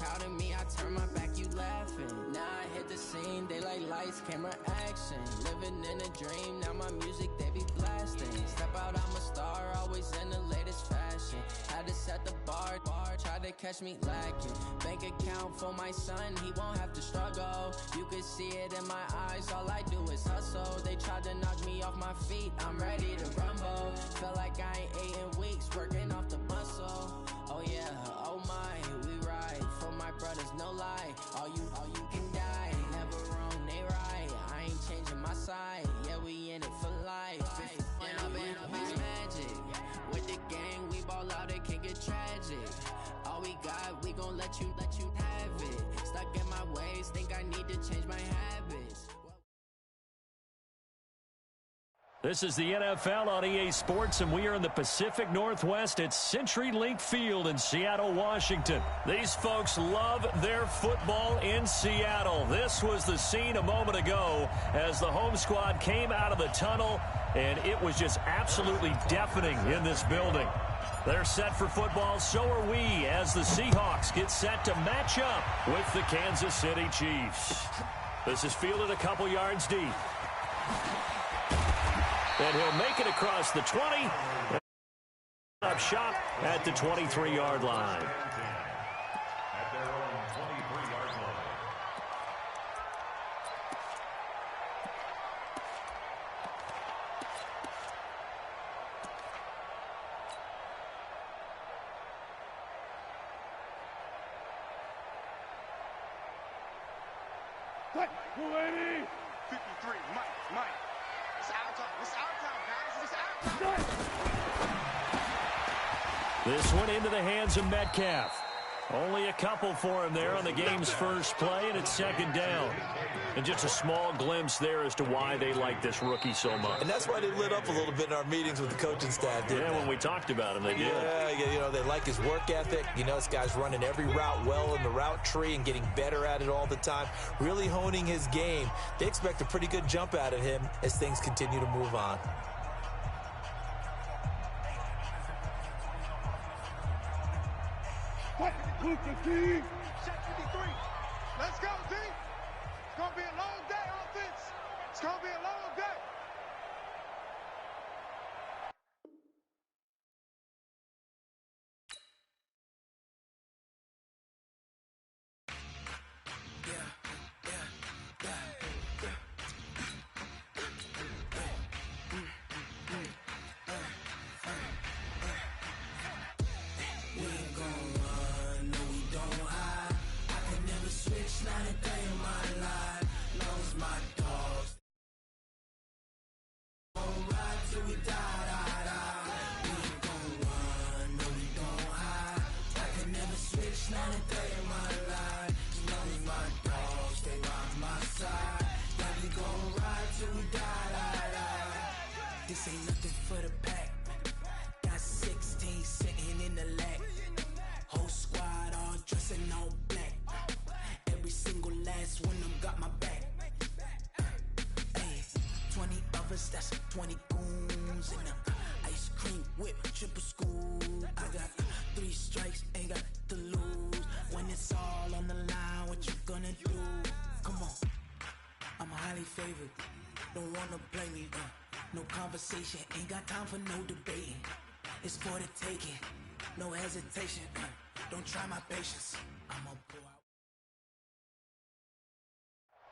proud of me, I turn my back, you laughing. Now I hit the scene, they like lights, camera, action. Living in a dream, now my music, they be blasting. Step out, I'm a star, always in the latest fashion. Had to set the bar, tried to catch me lacking. Bank account for my son, he won't have to struggle. You could see it in my eyes, all I do is hustle. They tried to knock me off my feet, I'm ready to rumble. Felt like I ain't ate in weeks, working off the muscle. Oh yeah, oh my, we ride for my brothers, no lie. All you can die, never wrong, they right. I ain't changing my side, yeah, we in it for life. And I've been magic with the gang, we ball out, it can get tragic. All we got, we gon' let you have it. Stuck in my ways, think I need to change my habits. This is the NFL on EA Sports, and we are in the Pacific Northwest at CenturyLink Field in Seattle, Washington. These folks love their football in Seattle. This was the scene a moment ago as the home squad came out of the tunnel, and it was just absolutely deafening in this building. They're set for football, so are we, as the Seahawks get set to match up with the Kansas City Chiefs. This is fielded a couple yards deep. And he'll make it across the 20. Up shop at the 23-yard line. At their own 23-yard line. Cut! 280! 53, Mike. It's our time. It's our time, guys. It's our time. This one into the hands of Metcalf. Only a couple for him there on the game's first play, and it's second down. And just a small glimpse there as to why they like this rookie so much. And that's why they lit up a little bit in our meetings with the coaching staff, didn't they? When we talked about him, they did. Yeah, they like his work ethic. This guy's running every route well in the route tree and getting better at it all the time, really honing his game. They expect a pretty good jump out of him as things continue to move on. Luke the team! Check 53. Let's go, D. It's going to be a long day, offense. It's going to be a long day. This ain't nothing for the pack. Got 16 sitting in the lap. Whole squad all dressing all black. Every single last one of them got my back. Hey, 20 of us, that's 20 goons in the ice cream whip, triple school. I got 3 strikes, ain't got to lose. When it's all on the line, what you gonna do? Come on, I'm highly favored. Don't wanna blame me, no conversation, ain't got time for no debating. It's for the taking, no hesitation. Don't try my patience. I'm a pull out.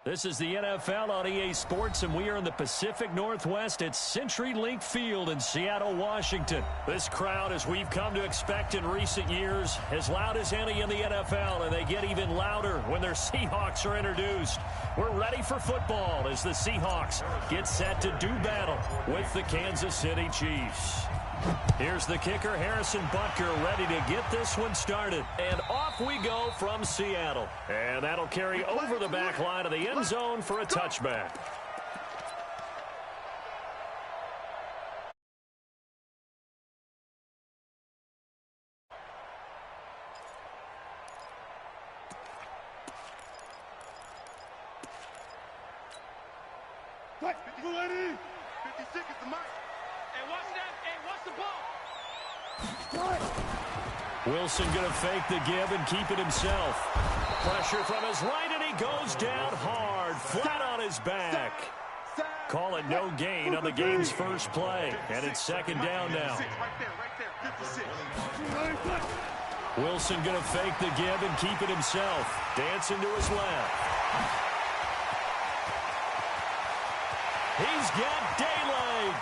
This is the NFL on EA Sports, and we are in the Pacific Northwest at CenturyLink Field in Seattle, Washington. This crowd, as we've come to expect in recent years, as loud as any in the NFL, and they get even louder when their Seahawks are introduced. We're ready for football as the Seahawks get set to do battle with the Kansas City Chiefs. Here's the kicker, Harrison Butker, ready to get this one started. And off we go from Seattle. And that'll carry over the back line of the end zone for a touchback. Cut! 280! 56 is the mic. Hey, watch that. Hey, watch the ball. Wilson going to fake the give and keep it himself. Pressure from his right, and he goes down hard, flat on his back. Call it no gain on the game's first play, and it's second down now. Wilson going to fake the give and keep it himself. Dancing to his left. He's got daylight.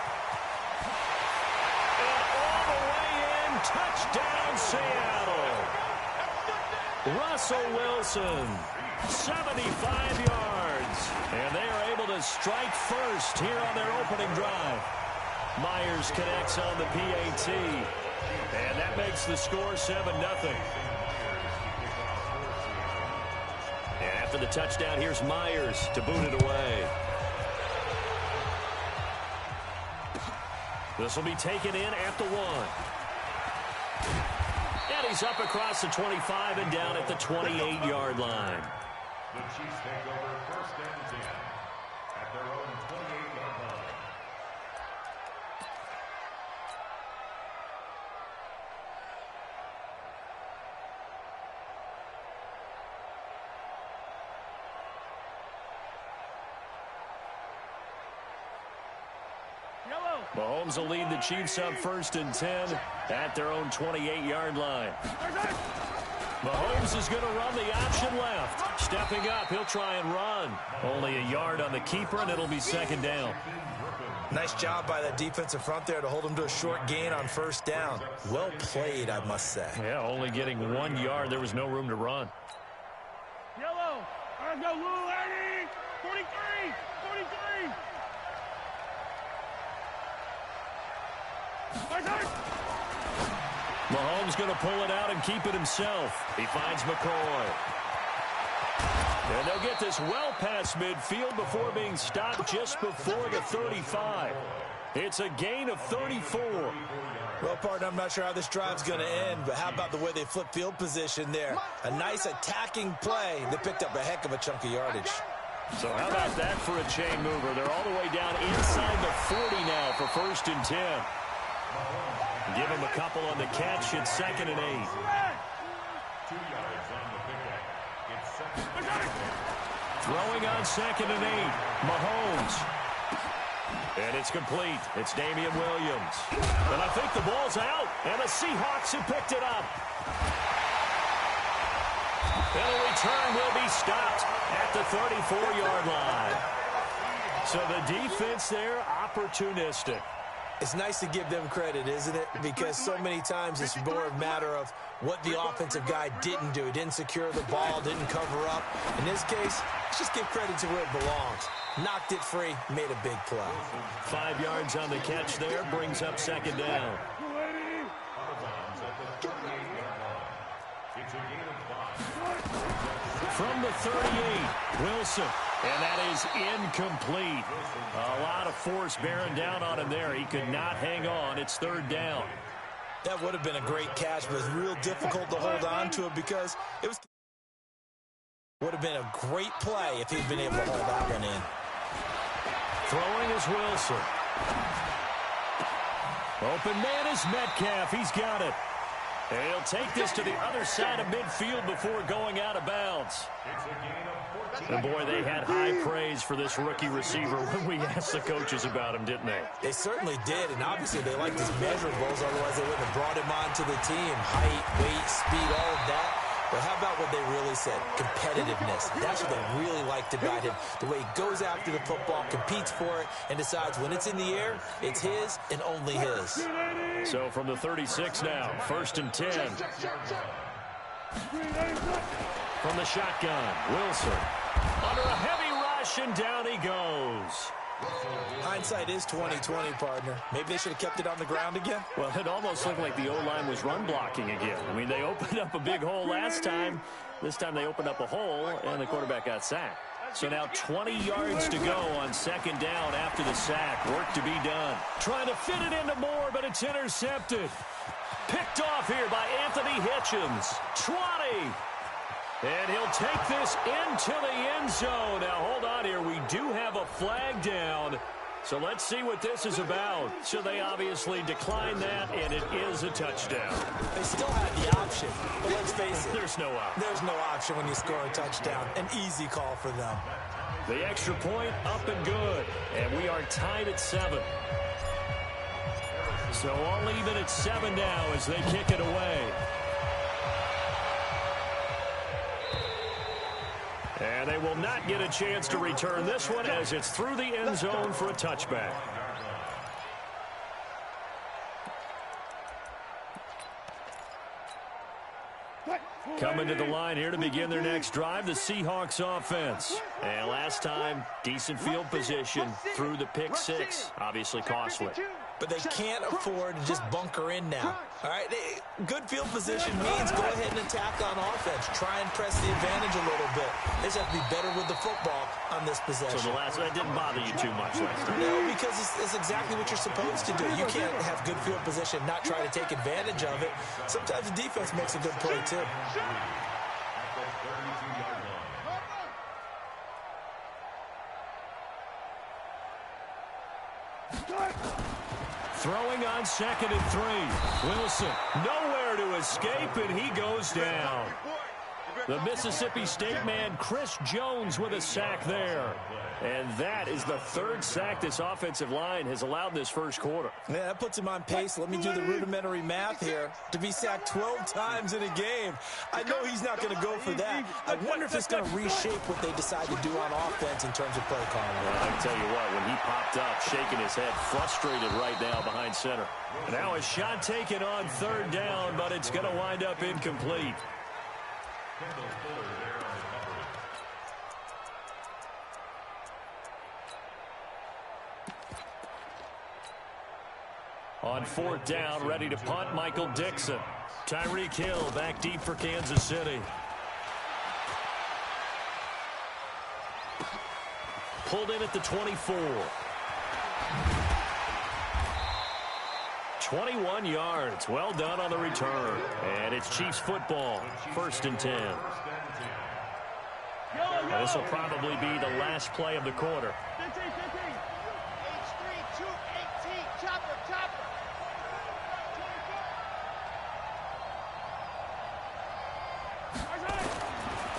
And all the way in, touchdown Seattle. Russell Wilson, 75 yards. And they are able to strike first here on their opening drive. Myers connects on the PAT. And that makes the score 7-0. And after the touchdown, here's Myers to boot it away. This will be taken in at the 1. And he's up across the 25 and down at the 28-yard line. The Chiefs take over first and 10 at their own 28-yard line. Mahomes will lead the Chiefs up first and 10 at their own 28-yard line. Mahomes is going to run the option left. Stepping up, he'll try and run. Only a yard on the keeper, and it'll be second down. Nice job by that defensive front there to hold him to a short gain on first down. Well played, I must say. Yeah, only getting 1 yard. There was no room to run. Yellow. Let's go, Lou Eddie. 43. 43. Mahomes going to pull it out and keep it himself. He finds McCoy. And they'll get this well past midfield before being stopped just before the 35. It's a gain of 34. Well, partner, I'm not sure how this drive's going to end, but how about the way they flip field position there? A nice attacking play. They picked up a heck of a chunk of yardage. So how about that for a chain mover? They're all the way down inside the 40 now for first and 10. Give him a couple on the catch. It's second and 8. 2 yards on the pickup. It's second and 8. Throwing on second and 8. Mahomes. And it's complete. It's Damian Williams. And I think the ball's out. And the Seahawks have picked it up. And the return will be stopped at the 34-yard line. So the defense there, opportunistic. It's nice to give them credit, isn't it? Because so many times it's more a matter of what the offensive guy didn't do. Didn't secure the ball, didn't cover up. In this case, let's just give credit to where it belongs. Knocked it free, made a big play. 5 yards on the catch there, brings up second down. From the 38, Wilson. And that is incomplete. A lot of force bearing down on him there. He could not hang on. It's third down. That would have been a great catch, but it's real difficult to hold on to it because it would have been a great play if he'd been able to hold that one in. Throwing is Wilson. Open man is Metcalf. He's got it. And he'll take this to the other side of midfield before going out of bounds. And boy, they had high praise for this rookie receiver when we asked the coaches about him, didn't they? They certainly did, and obviously they liked his measurables, otherwise they wouldn't have brought him onto the team. Height, weight, speed, all of that. But how about what they really said? Competitiveness. That's what they really liked about him. The way he goes after the football, competes for it, and decides when it's in the air, it's his and only his. So from the 36 now, first and 10. From the shotgun, Wilson. Under a heavy rush, and down he goes. Hindsight is 20/20, partner. Maybe they should have kept it on the ground again. Well, it almost looked like the O-line was run blocking again. I mean, they opened up a big hole last time. This time they opened up a hole, and the quarterback got sacked. So now 20 yards to go on second down after the sack. Work to be done. Trying to fit it into Moore, but it's intercepted. Picked off here by Anthony Hitchens. 20. And he'll take this into the end zone. Now, hold on here. We do have a flag down. So let's see what this is about. So they obviously declined that, and it is a touchdown. They still had the option option. But let's face it. There's no option. There's no option when you score a touchdown. An easy call for them. The extra point up and good. And we are tied at 7. So all even at 7 now as they kick it away. And they will not get a chance to return this one as it's through the end zone for a touchback. Coming to the line here to begin their next drive, the Seahawks offense. And last time, decent field position through the pick 6. Obviously costly. But they can't afford to just bunker in now. All right, good field position means go ahead and attack on offense. Try and press the advantage a little bit. They just have to be better with the football on this possession. So that didn't bother you too much last time? No, because it's exactly what you're supposed to do. You can't have good field position, not try to take advantage of it. Sometimes the defense makes a good play, too. Throwing on 2nd and 3. Wilson nowhere to escape, and he goes down. The Mississippi State man, Chris Jones, with a sack there. And that is the 3rd sack this offensive line has allowed this first quarter. Yeah, that puts him on pace. Let me do the rudimentary math here. To be sacked 12 times in a game, I know he's not going to go for that. I wonder if it's going to reshape what they decide to do on offense in terms of play calling. Well, I can tell you what, when he popped up, shaking his head, frustrated right now behind center. Now a shot taken on 3rd down, but it's going to wind up incomplete. On 4th down, ready to punt, Michael Dixon. Tyreek Hill back deep for Kansas City. Pulled in at the 24. 21 yards. Well done on the return. And it's Chiefs football. 1st and 10. This will probably be the last play of the quarter. 15, 15. H3, 218. Chopper, chopper.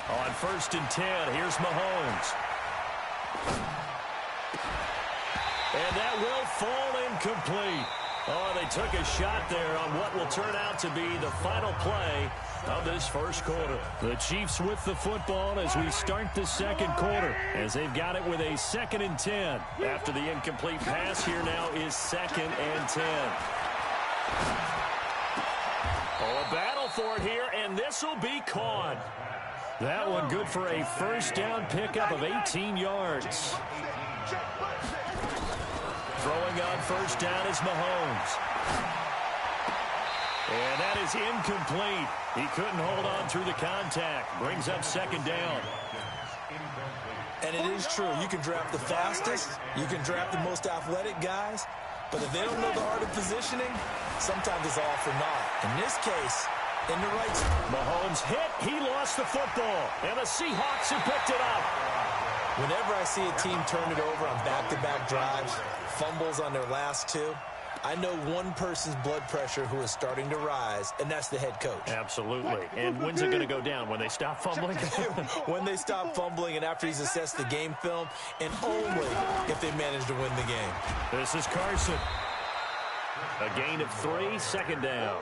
On 1st and 10, here's Mahomes. And that will fall incomplete. Oh, they took a shot there on what will turn out to be the final play of this first quarter. The Chiefs with the football as we start the second quarter, as they've got it with a 2nd and 10. After the incomplete pass, here now is 2nd and 10. Oh, a battle for it here, and this will be caught. That one good for a 1st down pickup of 18 yards. Throwing on 1st down is Mahomes. And that is incomplete. He couldn't hold on through the contact. Brings up 2nd down. And it is true. You can draft the fastest. You can draft the most athletic guys. But if they don't know the art of positioning, sometimes it's all for naught. In this case, in the right spot. Mahomes hit. He lost the football. And the Seahawks have picked it up. Whenever I see a team turn it over on back-to-back drives, fumbles on their last 2, I know one person's blood pressure who is starting to rise, and that's the head coach. Absolutely. And when's it going to go down? When they stop fumbling? When they stop fumbling and after he's assessed the game film, and only if they manage to win the game. This is Carson. A gain of 3, 2nd down.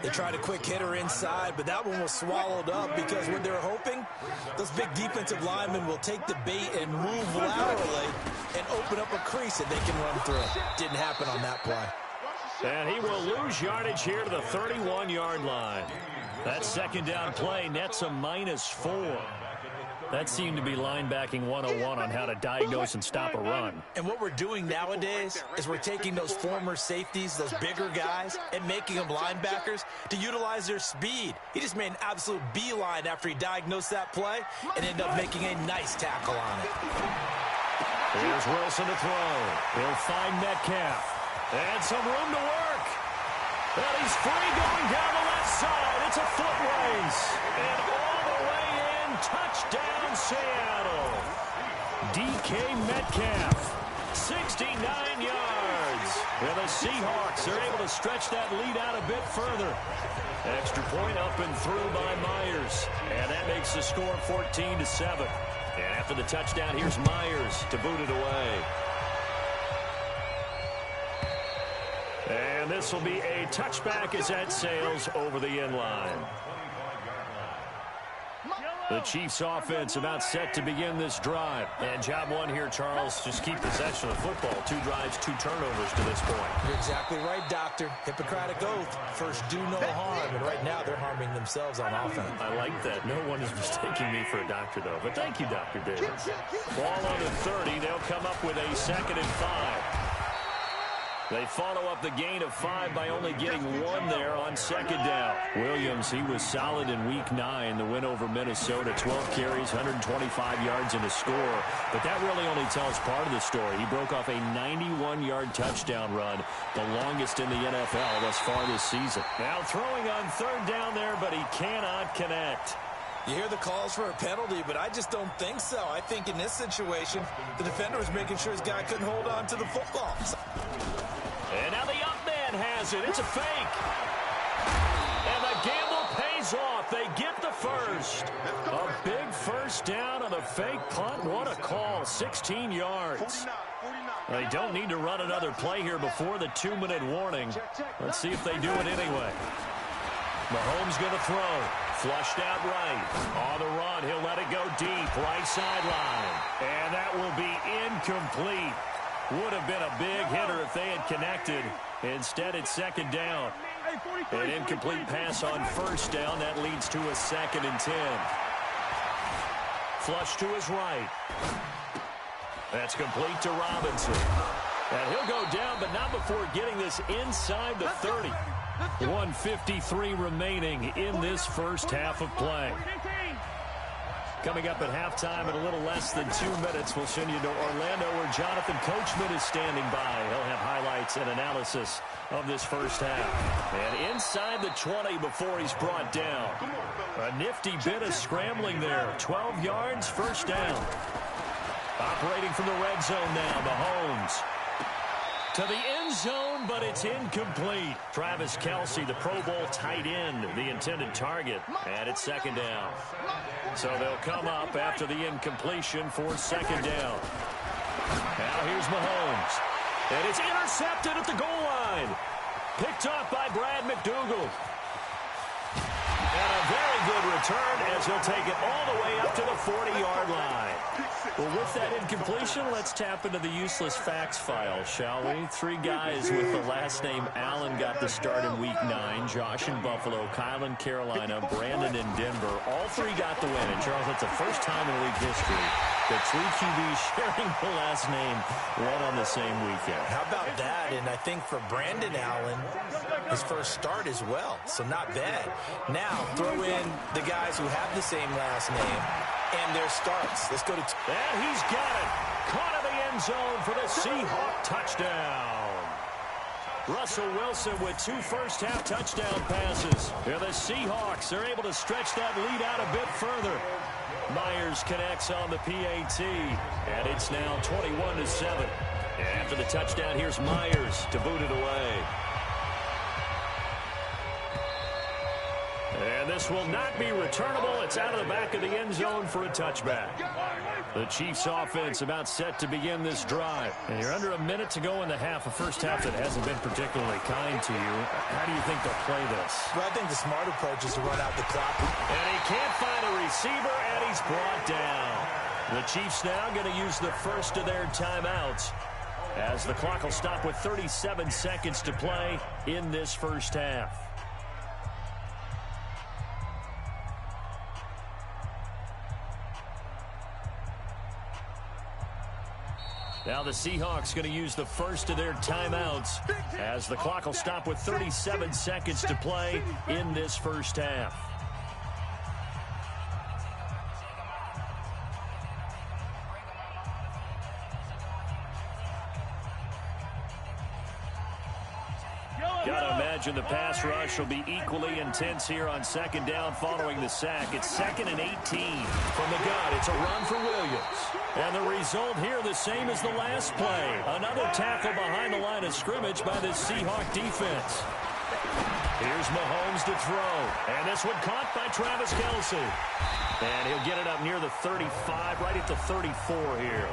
They tried a quick hitter inside, but that one was swallowed up because what they're hoping, those big defensive linemen will take the bait and move laterally and open up a crease that they can run through. Didn't happen on that play. And he will lose yardage here to the 31-yard line. That 2nd down play nets a -4. That seemed to be linebacking 101 on how to diagnose and stop a run. And what we're doing nowadays is we're taking those former safeties, those bigger guys, and making them linebackers to utilize their speed. He just made an absolute beeline after he diagnosed that play and ended up making a nice tackle on it. Here's Wilson to throw. He'll find Metcalf. And some room to work. And he's free going down the left side. It's a foot race. And all the way in, touchdown Seattle. DK Metcalf, 69 yards. heads. And the Seahawks are able to stretch that lead out a bit further. Extra point up and through by Myers. And that makes the score 14-7. And after the touchdown, here's Myers to boot it away. And this will be a touchback as that sails over the end line. The Chiefs offense about set to begin this drive. And job one here, Charles, just keep possession of the football. 2 drives, 2 turnovers to this point. You're exactly right, Doctor. Hippocratic oath. First, do no harm. And right now, they're harming themselves on offense. I like that. No one is mistaking me for a doctor, though. But thank you, Dr. Davis. Ball on the 30. They'll come up with a 2nd and 5. They follow up the gain of 5 by only getting 1 there on 2nd down. Williams, he was solid in Week 9, the win over Minnesota. 12 carries, 125 yards and a score. But that really only tells part of the story. He broke off a 91-yard touchdown run, the longest in the NFL thus far this season. Now throwing on 3rd down there, but he cannot connect. You hear the calls for a penalty, but I just don't think so. I think in this situation, the defender was making sure his guy couldn't hold on to the football. And now the up man has it. It's a fake. And the gamble pays off. They get the first. A big first down on the fake punt. What a call. 16 yards. They don't need to run another play here before the 2-minute warning. Let's see if they do it anyway. Mahomes going to throw. Flushed out right. On the run, he'll let it go deep. Right sideline. And that will be incomplete. Would have been a big hitter if they had connected. Instead, it's 2nd down. An incomplete pass on 1st down. That leads to a 2nd and 10. Flush to his right. That's complete to Robinson. And he'll go down, but not before getting this inside the 30. 1:53 remaining in this first half of play. Coming up at halftime in a little less than 2 minutes, we'll send you to Orlando where Jonathan Coachman is standing by. He'll have highlights and analysis of this first half. And inside the 20 before he's brought down. A nifty bit of scrambling there. 12 yards, 1st down. Operating from the red zone now, Mahomes. To the end zone, but it's incomplete. Travis Kelce, the Pro Bowl tight end, the intended target. And it's 2nd down. So they'll come up after the incompletion for 2nd down. Now here's Mahomes. And it's intercepted at the goal line. Picked off by Brad McDougal. And a very good return as he'll take it all the way up to the 40-yard line. Well, with that incompletion, let's tap into the useless facts file, shall we? 3 guys with the last name Allen got the start in Week 9. Josh in Buffalo, Kyle in Carolina, Brandon in Denver. All 3 got the win. And, Charles, that's the first time in league history that 3 QBs sharing the last name won on the same weekend. How about that? And I think for Brandon Allen, his first start as well. So not bad. Now, throw in the guys who have the same last name and their starts. Let's go to... And he's got it. Caught in the end zone for the Seahawk touchdown. Russell Wilson with 2 first-half touchdown passes. And the Seahawks are able to stretch that lead out a bit further. Myers connects on the PAT. And it's now 21-7. And after the touchdown, here's Myers to boot it away. And this will not be returnable. It's out of the back of the end zone for a touchback. The Chiefs offense about set to begin this drive. And you're under a minute to go in the half, a first half that hasn't been particularly kind to you. How do you think they'll play this? Well, I think the smart approach is to run out the clock. And he can't find a receiver, and he's brought down. The Chiefs now going to use the first of their timeouts as the clock will stop with 37 seconds to play in this first half. Now the Seahawks going to use the first of their timeouts as the clock will stop with 37 seconds to play in this first half. Got to imagine the pass rush will be equally intense here on second down following the sack. It's 2nd and 18. From the gun, it's a run for Williams. And the result here the same as the last play. Another tackle behind the line of scrimmage by the Seahawk defense. Here's Mahomes to throw. And this one caught by Travis Kelce. And he'll get it up near the 35, right at the 34 here.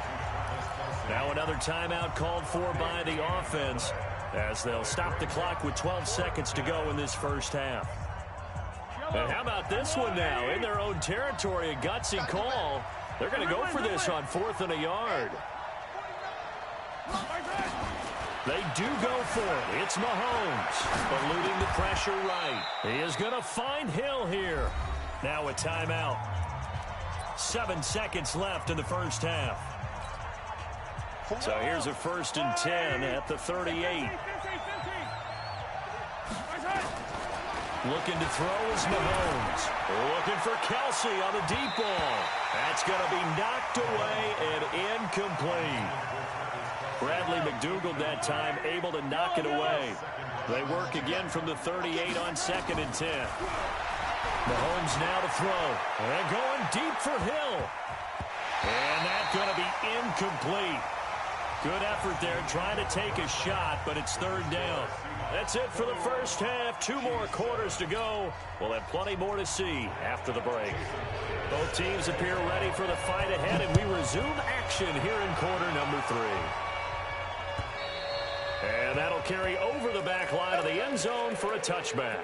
Now another timeout called for by the offense as they'll stop the clock with 12 seconds to go in this first half. And how about this one now? In their own territory, a gutsy call. They're going to go for this on 4th and a yard. They do go for it. It's Mahomes, eluding the pressure right. He is going to find Hill here. Now a timeout. 7 seconds left in the first half. So here's a 1st and 10 at the 38. Looking to throw is Mahomes. Looking for Kelce on the deep ball. That's going to be knocked away and incomplete. Bradley McDougald that time able to knock it away. They work again from the 38 on 2nd and 10. Mahomes now to throw. And going deep for Hill. And that's going to be incomplete. Good effort there trying to take a shot, but it's 3rd down. That's it for the first half. 2 more quarters to go. We'll have plenty more to see after the break. Both teams appear ready for the fight ahead, and we resume action here in quarter number 3. And that'll carry over the back line of the end zone for a touchback.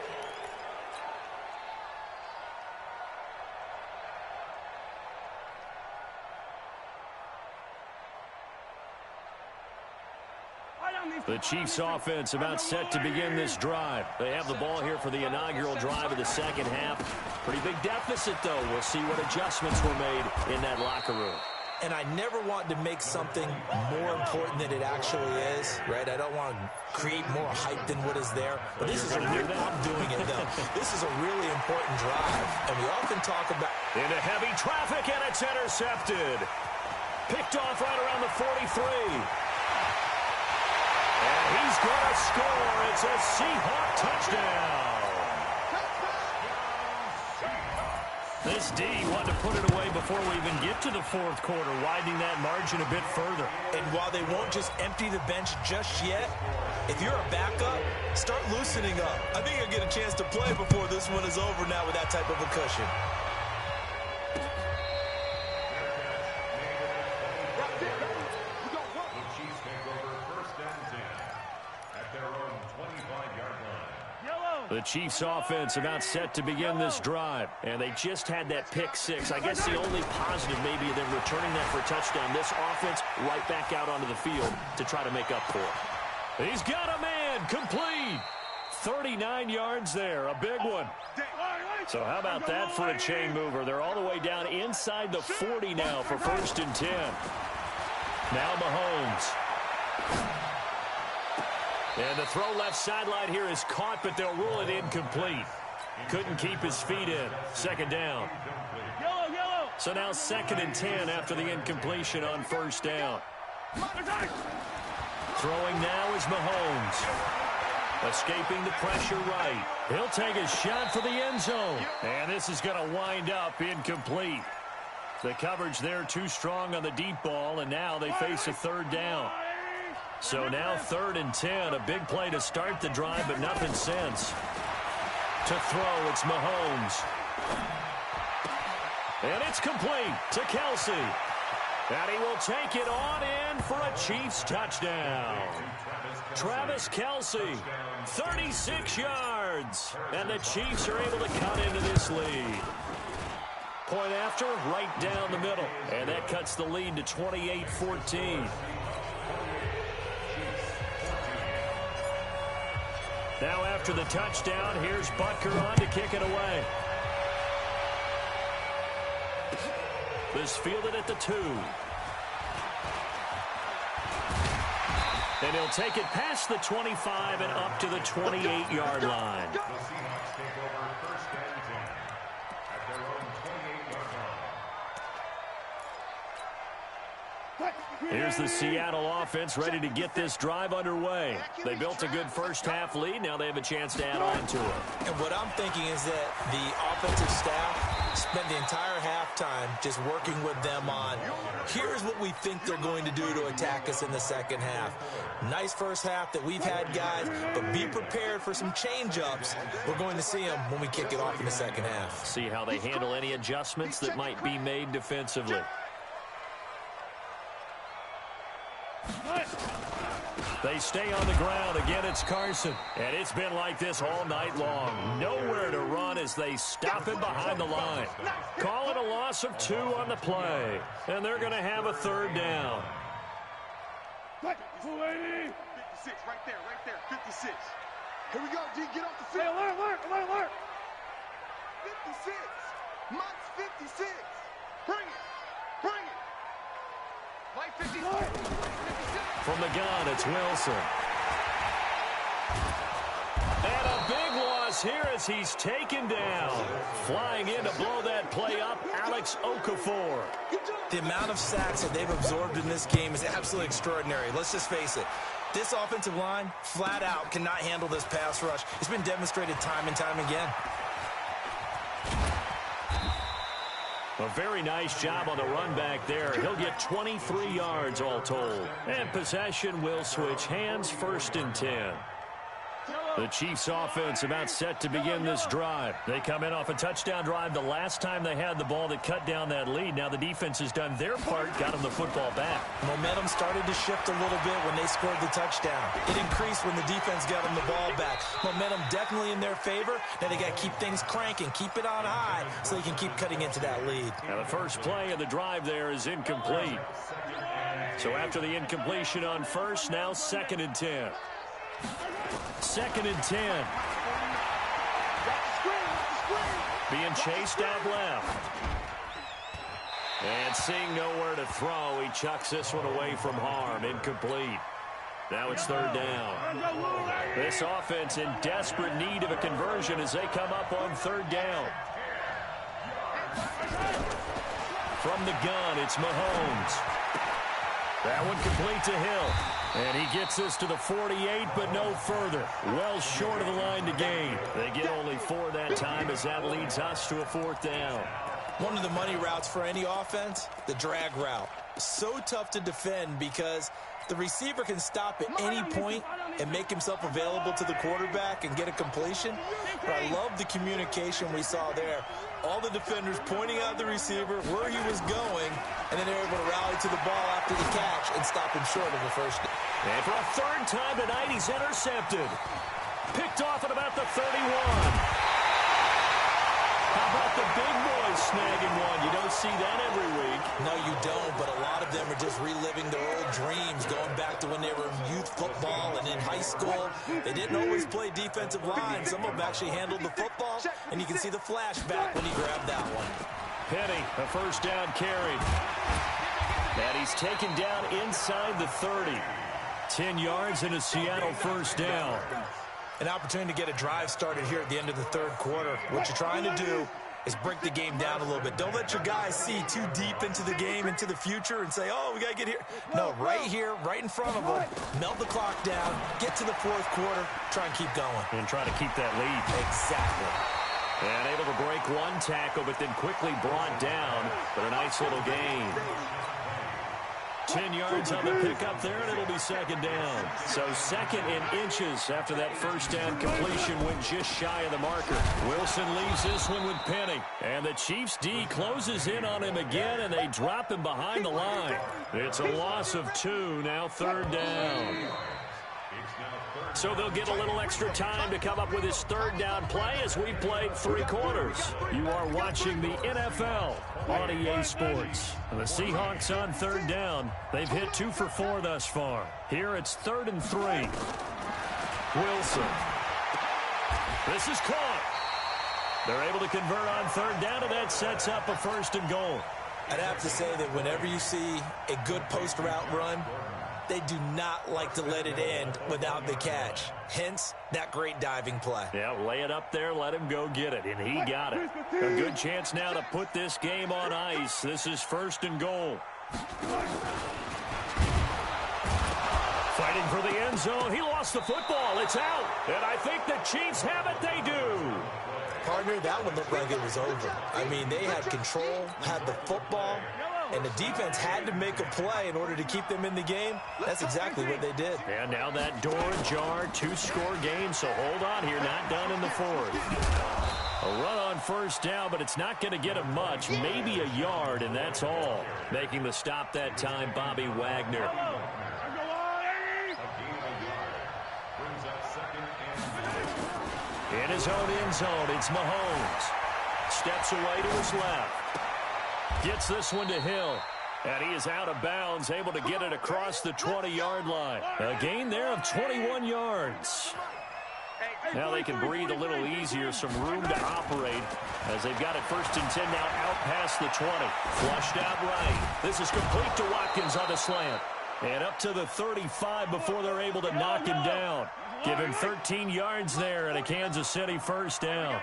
The Chiefs offense about set to begin this drive. They have the ball here for the inaugural drive of the second half. Pretty big deficit, though. We'll see what adjustments were made in that locker room. And I never want to make something more important than it actually is, right? I don't want to create more hype than what is there. But this is I'm doing it, though. This is a really important drive. And we often talk about... Into heavy traffic, and it's intercepted. Picked off right around the 43. And he's going to score. It's a Seahawk touchdown. This D wanted to put it away before we even get to the 4th quarter, widening that margin a bit further. And while they won't just empty the bench just yet, if you're a backup, start loosening up. I think you'll get a chance to play before this one is over now with that type of a cushion. The Chiefs offense about set to begin this drive. And they just had that pick 6. I guess the only positive maybe of them returning that for a touchdown. This offense right back out onto the field to try to make up for it. He's got a man. Complete. 39 yards there. A big one. So how about that for a chain mover? They're all the way down inside the 40 now for 1st and 10. Now Mahomes. And the throw left sideline here is caught, but they'll rule it incomplete. Couldn't keep his feet in. 2nd down. So now 2nd and 10 after the incompletion on 1st down. Throwing now is Mahomes. Escaping the pressure right. He'll take a shot for the end zone. And this is going to wind up incomplete. The coverage there too strong on the deep ball, and now they face a 3rd down. So now 3rd and 10, a big play to start the drive, but nothing since. To throw, it's Mahomes. And it's complete to Kelce. And he will take it on in for a Chiefs touchdown. Travis Kelce, 36 yards. And the Chiefs are able to cut into this lead. Point after, right down the middle. And that cuts the lead to 28-14. Now after the touchdown, here's Butker on to kick it away. This fielded at the 2. And he'll take it past the 25 and up to the 28-yard line. The Seahawks take over 1st and 10 at their own 28-yard line. Here's the Seattle offense ready to get this drive underway. They built a good first-half lead. Now they have a chance to add on to it. And what I'm thinking is that the offensive staff spent the entire halftime just working with them on, here's what we think they're going to do to attack us in the second half. Nice first half that we've had, guys, but be prepared for some change-ups. We're going to see them when we kick it off in the second half. See how they handle any adjustments that might be made defensively. They stay on the ground. Again, it's Carson. And it's been like this all night long. Nowhere to run as they stop him behind the line. Call it a loss of 2 on the play. And they're going to have a third down. 56, right there, 56. Here we go, D, get off the field. Alert. 56, Mike's 56. Bring it. Mike 56. From the gun, it's Wilson. And a big loss here as he's taken down. Flying in to blow that play up, Alex Okafor. The amount of sacks that they've absorbed in this game is absolutely extraordinary. Let's just face it. This offensive line, flat out, cannot handle this pass rush. It's been demonstrated time and time again. A very nice job on the run back there. He'll get 23 yards all told. And possession will switch hands, 1st and 10. The Chiefs offense about set to begin this drive. They come in off a touchdown drive the last time they had the ball that cut down that lead. Now the defense has done their part, got them the football back. Momentum started to shift a little bit when they scored the touchdown. It increased when the defense got them the ball back. Momentum definitely in their favor. Now they got to keep things cranking, keep it on high so they can keep cutting into that lead. Now the first play of the drive there is incomplete. So after the incompletion on first, now 2nd and 10. 2nd and 10. Being chased out left. And seeing nowhere to throw, he chucks this one away from harm. Incomplete. Now it's 3rd down. This offense in desperate need of a conversion as they come up on 3rd down. From the gun, it's Mahomes. That one complete to Hill. And he gets us to the 48, but no further. Well short of the line to gain. They get only 4 that time as that leads us to a 4th down. One of the money routes for any offense, the drag route. So tough to defend because the receiver can stop at any point and make himself available to the quarterback and get a completion. But I love the communication we saw there. All the defenders pointing out the receiver, where he was going, and then they're able to rally to the ball after the catch and stop him short of the first. And for a 3rd time tonight, he's intercepted. Picked off at about the 31. How about the big boys snagging one? You don't see that every week. No, you don't, but a lot of them are just reliving their old dreams, going back to when they were in youth football and in high school. They didn't always play defensive line. Some of them actually handled the football, and you can see the flashback when he grabbed that one. Penny, a 1st down carry. And he's taken down inside the 30. 10 yards and a Seattle 1st down. An opportunity to get a drive started here at the end of the 3rd quarter. What you're trying to do is break the game down a little bit. Don't let your guys see too deep into the game, into the future, and say, oh, we got to get here. No, right here, right in front of them, melt the clock down, get to the 4th quarter, try and keep going. And try to keep that lead. Exactly. And able to break one tackle, but then quickly brought down. But a nice little gain. 10 yards on the pickup there, and it'll be 2nd down. So 2nd and inches after that 1st down completion went just shy of the marker. Wilson leaves this one with Penny. And the Chiefs D closes in on him again, and they drop him behind the line. It's a loss of 2, now 3rd down. So they'll get a little extra time to come up with his 3rd down play as we've played 3 quarters. You are watching the NFL on EA Sports. And the Seahawks on 3rd down. They've hit 2 for 4 thus far. Here it's 3rd and 3. Wilson. This is caught. They're able to convert on 3rd down, and that sets up a 1st and goal. I'd have to say that whenever you see a good post route run, they do not like to let it end without the catch. Hence, that great diving play. Yeah, lay it up there, let him go get it, and he got it. A good chance now to put this game on ice. This is 1st and goal. Fighting for the end zone. He lost the football. It's out. And I think the Chiefs have it. They do. Partner, that one looked like it was over. I mean, they had control, had the football, and the defense had to make a play in order to keep them in the game. That's exactly what they did. And now that door ajar, 2-score game, so hold on here, not done in the fourth. A run on first down, but it's not going to get him much, maybe a yard, and that's all. Making the stop that time, Bobby Wagner. In his own end zone, it's Mahomes. Steps away to his left. Gets this one to Hill. And he is out of bounds, able to get it across the 20-yard line. A gain there of 21 yards. Now they can breathe a little easier, some room to operate as they've got it 1st and 10 now out past the 20. Flushed out right. This is complete to Watkins on a slant. And up to the 35 before they're able to knock him down. Give him 13 yards there and a Kansas City first down.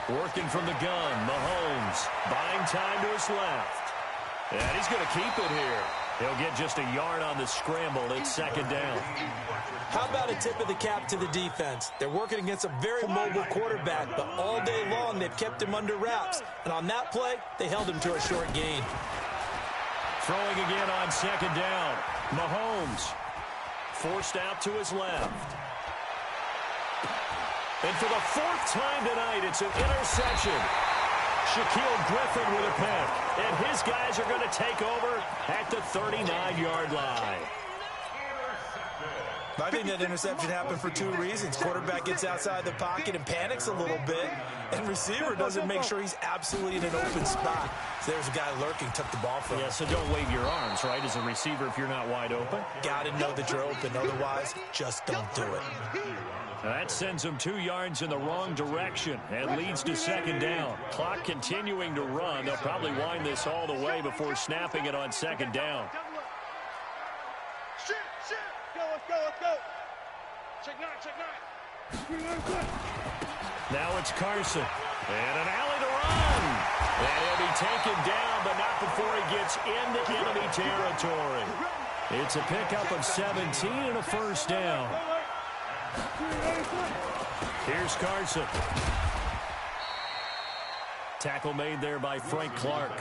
Working from the gun, Mahomes buying time to his left. And he's going to keep it here. He'll get just a yard on the scramble. It's 2nd down. How about a tip of the cap to the defense? They're working against a very mobile quarterback, but all day long they've kept him under wraps. And on that play, they held him to a short gain. Throwing again on 2nd down. Mahomes forced out to his left. And for the 4th time tonight, it's an interception. Shaquille Griffin with a pick. And his guys are going to take over at the 39-yard line. I think that interception happened for 2 reasons. Quarterback gets outside the pocket and panics a little bit, and receiver doesn't make sure he's absolutely in an open spot. So there's a guy lurking, took the ball from him. Yeah, so don't wave your arms, right, as a receiver if you're not wide open. Got to know that you're open. Otherwise, just don't do it. That sends him 2 yards in the wrong direction and leads to 2nd down. Clock continuing to run. They'll probably wind this all the way before snapping it on 2nd down. Let's go. Check 9. Now it's Carson. And an alley to run. And he'll be taken down, but not before he gets into enemy territory. It's a pickup of 17 and a first down. Here's Carson. Tackle made there by Frank Clark.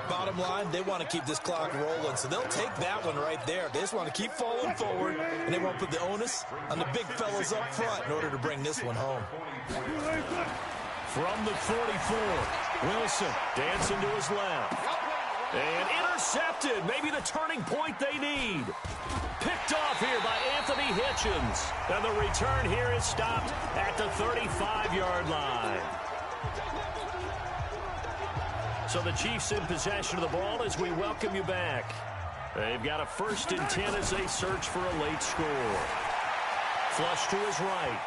Bottom line, they want to keep this clock rolling, so they'll take that one right there. They just want to keep falling forward, and they won't put the onus on the big fellas up front in order to bring this one home. From the 44, Wilson dancing to his left. And intercepted, maybe the turning point they need. Picked off here by Anthony Hitchens. And the return here is stopped at the 35-yard line. So the Chiefs in possession of the ball as we welcome you back. They've got a 1st and 10 as they search for a late score. Flush to his right.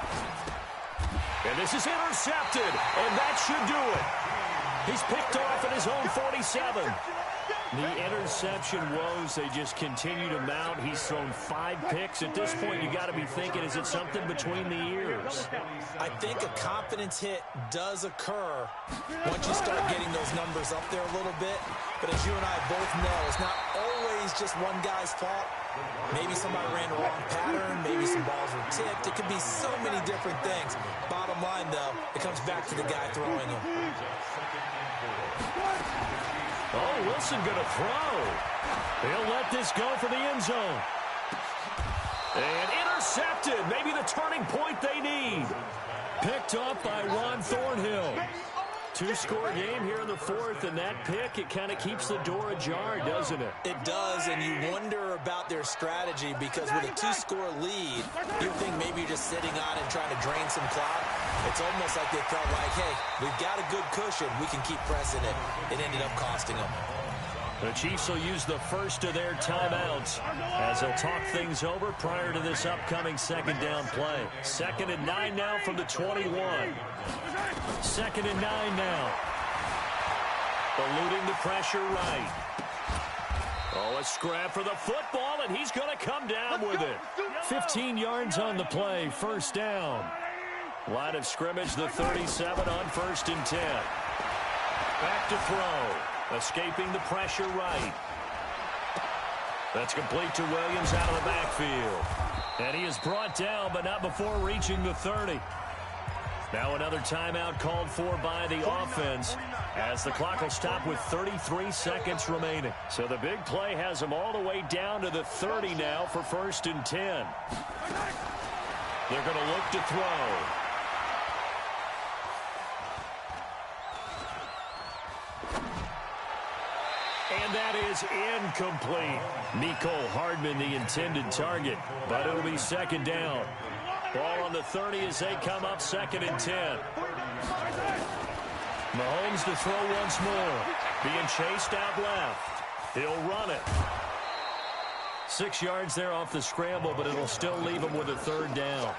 And this is intercepted, and that should do it. He's picked off at his own 47. The interception woes, they just continue to mount. He's thrown 5 picks. At this point, you got to be thinking, is it something between the ears? I think a confidence hit does occur once you start getting those numbers up there a little bit. But as you and I both know, it's not always just one guy's fault. Maybe somebody ran the wrong pattern. Maybe some balls were tipped. It could be so many different things. Bottom line, though, it comes back to the guy throwing them. Oh, Wilson going to throw. He'll let this go for the end zone. And intercepted. Maybe the turning point they need. Picked up by Ron Thornhill. 2-score game here in the 4th, and that pick, it kind of keeps the door ajar, doesn't it? It does, and you wonder about their strategy because with a 2-score lead, you think maybe you're just sitting on it and trying to drain some clock. It's almost like they felt like, hey, we've got a good cushion. We can keep pressing it. It ended up costing them. The Chiefs will use the first of their timeouts as they'll talk things over prior to this upcoming 2nd down play. 2nd and 9 now from the 21. 2nd and 9 now. Eluding the pressure right. Oh, a scrap for the football, and he's going to come down with it. 15 yards on the play, first down. Line of scrimmage, the 37 on 1st and 10. Back to throw. Escaping the pressure right. That's complete to Williams out of the backfield. And he is brought down, but not before reaching the 30. Now another timeout called for by the offense as the clock will stop with 33 seconds remaining. So the big play has them all the way down to the 30 now for 1st and 10. They're going to look to throw. And that is incomplete. Mecole Hardman, the intended target, but it'll be 2nd down. Ball on the 30 as they come up 2nd and 10. Mahomes to throw once more. Being chased out left. He'll run it. 6 yards there off the scramble, but it'll still leave him with a 3rd down.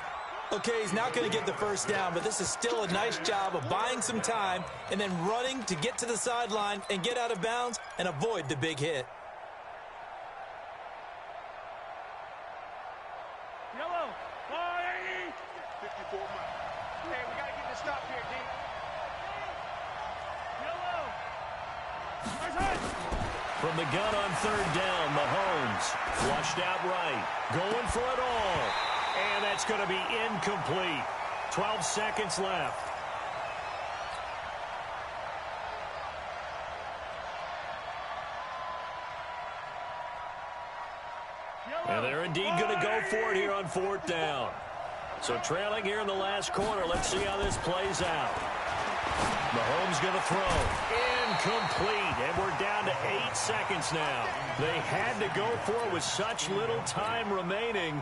Okay, he's not going to get the 1st down, but this is still a nice job of buying some time and then running to get to the sideline and get out of bounds and avoid the big hit. Yellow. 480. 54 miles. Hey, we got to get this stop here, D. Yellow. Nice hit. From the gun on 3rd down, Mahomes flushed out right. Going for it all. And that's going to be incomplete. 12 seconds left. And they're indeed going to go for it here on 4th down. So trailing here in the last quarter. Let's see how this plays out. Mahomes going to throw. Incomplete. And we're down to 8 seconds now. They had to go for it with such little time remaining.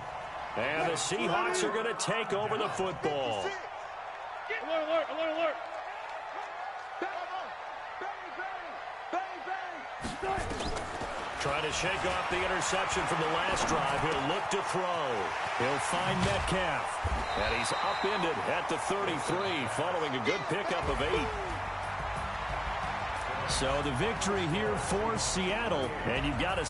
And the Seahawks are going to take over the football. Alert, alert, alert, alert. Trying to shake off the interception from the last drive. He'll look to throw. He'll find Metcalf. And he's upended at the 33 following a good pickup of 8. So the victory here for Seattle. And you've got to